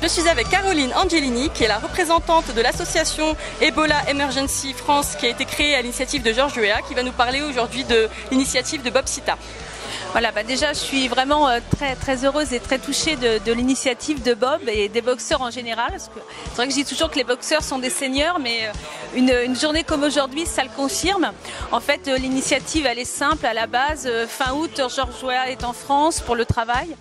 Je suis avec Caroline Angelini, qui est la représentante de l'association Ebola Emergency France, qui a été créée à l'initiative de Georges Weah, qui va nous parler aujourd'hui de l'initiative de Bob Sitta. Voilà, déjà je suis vraiment très heureuse et très touchée de l'initiative de Bob et des boxeurs en général. C'est vrai que je dis toujours que les boxeurs sont des seigneurs, mais une journée comme aujourd'hui, ça le confirme. En fait, l'initiative, elle est simple à la base. Fin août, Georges Weah est en France pour le travail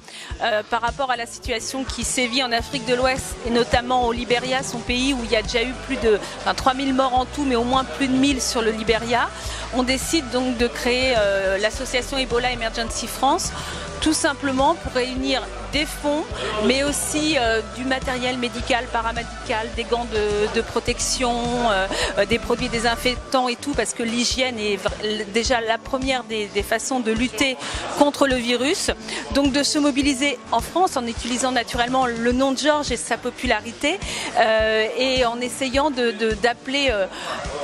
par rapport à la situation qui sévit en Afrique de l'Ouest et notamment au Libéria, son pays où il y a déjà eu plus de 3000 morts en tout, mais au moins plus de 1000 sur le Libéria. On décide donc de créer l'association Ebola Emergency France, tout simplement pour réunir des fonds, mais aussi du matériel médical, paramédical, des gants de protection, des produits désinfectants et tout, parce que l'hygiène est déjà la première des façons de lutter contre le virus. Donc de se mobiliser en France en utilisant naturellement le nom de Georges et sa popularité et en essayant d'appeler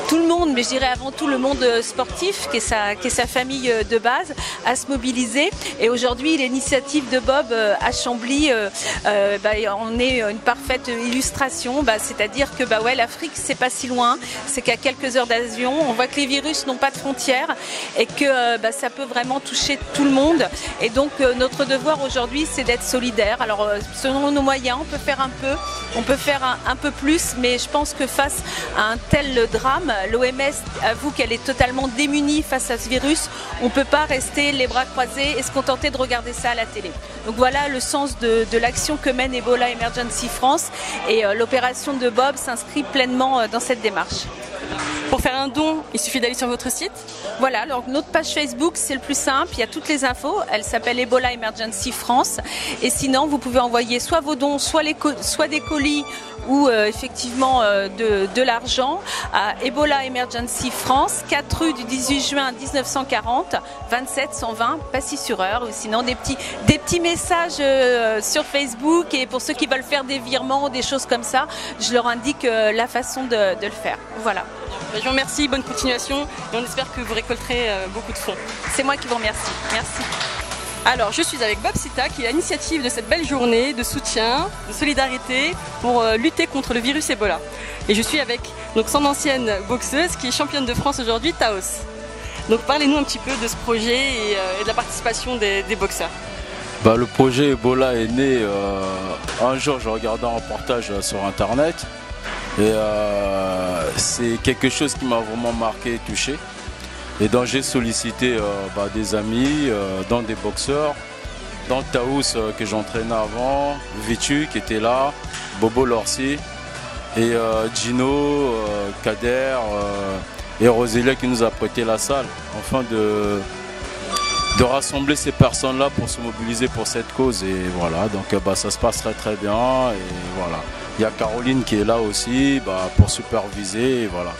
tout le monde, mais je dirais avant tout le monde sportif, qui est sa famille de base, à se mobiliser. Et aujourd'hui, l'initiative de Bob à Chambly, on est une parfaite illustration, c'est-à-dire que l'Afrique, c'est pas si loin, c'est qu'à quelques heures d'avion, on voit que les virus n'ont pas de frontières et que ça peut vraiment toucher tout le monde. Et donc notre devoir aujourd'hui, c'est d'être solidaire. Alors selon nos moyens, on peut faire un peu, on peut faire un peu plus, mais je pense que face à un tel drame, l'OMS avoue qu'elle est totalement démunie face à ce virus. On ne peut pas rester les bras croisés et se contenter de regarder ça à la télé. Donc voilà le sens de l'action que mène Ebola Emergency France et l'opération de Bob s'inscrit pleinement dans cette démarche. Pour faire un don, il suffit d'aller sur votre site. Voilà, alors notre page Facebook, c'est le plus simple, il y a toutes les infos, elle s'appelle Ebola Emergency France. Et sinon, vous pouvez envoyer soit vos dons, soit des colis ou effectivement de l'argent à Ebola Emergency France, 4 rue du 18 juin 1940, 27 120 Passy-sur-Eure, ou sinon des petits messages sur Facebook. Et pour ceux qui veulent faire des virements, des choses comme ça, je leur indique la façon de le faire. Voilà. Je vous remercie, bonne continuation et on espère que vous récolterez beaucoup de fonds. C'est moi qui vous remercie. Merci. Alors, je suis avec Bob Sitta qui est à l'initiative de cette belle journée de soutien, de solidarité pour lutter contre le virus Ebola. Et je suis avec son ancienne boxeuse qui est championne de France aujourd'hui, Taos. Donc parlez-nous un petit peu de ce projet et de la participation des boxeurs. Le projet Ebola est né un jour, je regardais un reportage sur internet et c'est quelque chose qui m'a vraiment marqué et touché. Et donc j'ai sollicité des amis, dont des boxeurs, dont Taous que j'entraînais avant, Vitu qui était là, Bobo Lorsi et Gino, Kader et Rosélia qui nous a prêté la salle, afin de rassembler ces personnes-là pour se mobiliser pour cette cause. Et voilà, donc ça se passe très bien. Et voilà, il y a Caroline qui est là aussi pour superviser. Et voilà.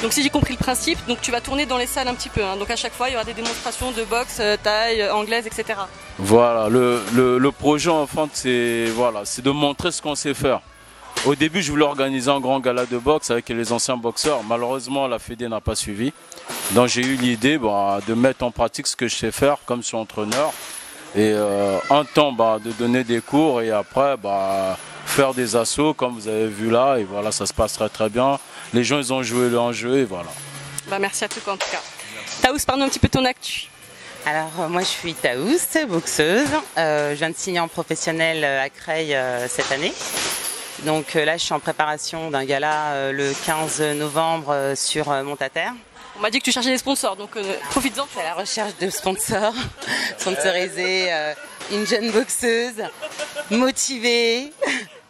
Donc si j'ai compris le principe, donc tu vas tourner dans les salles un petit peu. Donc à chaque fois, il y aura des démonstrations de boxe, taille, anglaise, etc. Voilà, le projet en fait, c'est de montrer ce qu'on sait faire. Au début, je voulais organiser un grand gala de boxe avec les anciens boxeurs. Malheureusement, la Fédé n'a pas suivi. Donc j'ai eu l'idée de mettre en pratique ce que je sais faire comme je suis entraîneur. Et un temps de donner des cours et après faire des assauts comme vous avez vu là. Et voilà, ça se passe très bien. Les gens, ils ont joué leur jeu et voilà. Merci à toi en tout cas. Taous, parle-nous un petit peu de ton actu. Alors moi je suis Taous, boxeuse. Je viens de signer en professionnel à Creil cette année. Donc là je suis en préparation d'un gala le 15 novembre sur Montaterre. On m'a dit que tu cherchais des sponsors, donc profites-en. Je suis à la recherche de sponsors, sponsoriser une jeune boxeuse, motivée,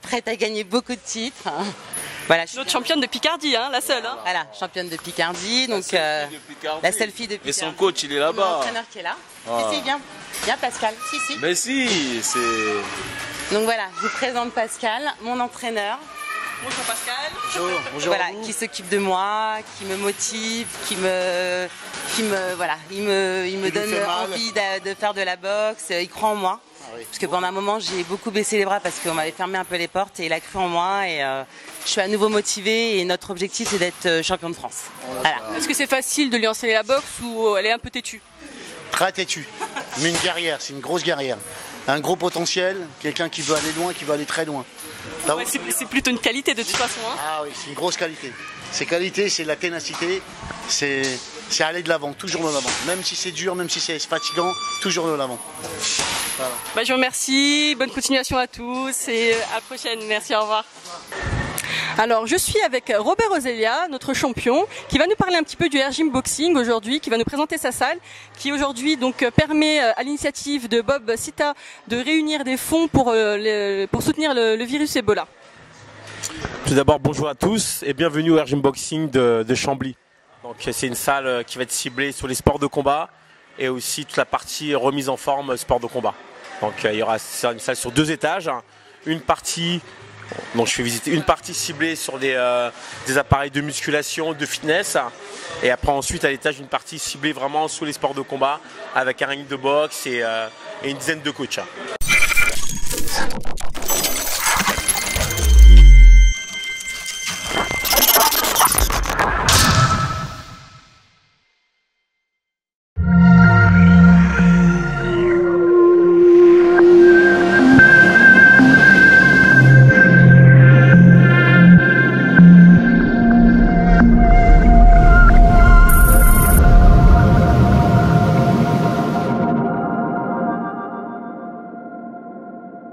prête à gagner beaucoup de titres. Voilà, Notre championne de Picardie, hein, la seule. Hein. Voilà, championne de Picardie, donc la seule fille de Picardie. Et son coach, il est là-bas. Mon entraîneur qui est là. Si, viens Pascal, si. Mais si, c'est... Donc voilà, je vous présente Pascal, mon entraîneur. Bonjour Pascal. Bonjour. Voilà, qui s'occupe de moi, qui me motive, il me donne envie de faire de la boxe, il croit en moi. Parce que pendant un moment, j'ai beaucoup baissé les bras parce qu'on m'avait fermé un peu les portes et il a cru en moi et je suis à nouveau motivée et notre objectif c'est d'être champion de France. Voilà. Est-ce que c'est facile de lui enseigner la boxe ou elle est un peu têtue? Très têtue, mais une guerrière, c'est une grosse guerrière. Un gros potentiel, quelqu'un qui veut aller loin, qui veut aller très loin. Ouais, c'est plutôt une qualité de toute façon. Hein. Ah oui, c'est une grosse qualité. Ces qualités, c'est la ténacité, c'est aller de l'avant, toujours de l'avant. Même si c'est dur, même si c'est fatigant, toujours de l'avant. Voilà. Bah, je vous remercie, bonne continuation à tous et à la prochaine. Merci, au revoir. Alors, je suis avec Robert Ozelia, notre champion, qui va nous parler un petit peu du Air Gym Boxing aujourd'hui, qui va nous présenter sa salle, qui aujourd'hui donc permet à l'initiative de Bob Sita de réunir des fonds pour soutenir le virus Ebola. Tout d'abord, bonjour à tous et bienvenue au Air Gym Boxing de Chambly. Donc, c'est une salle qui va être ciblée sur les sports de combat et aussi toute la partie remise en forme sport de combat. Donc, il y aura une salle sur 2 étages, une partie. Donc je fais visiter une partie ciblée sur des appareils de musculation, de fitness, et après ensuite à l'étage une partie ciblée vraiment sur les sports de combat avec un ring de boxe et une dizaine de coachs.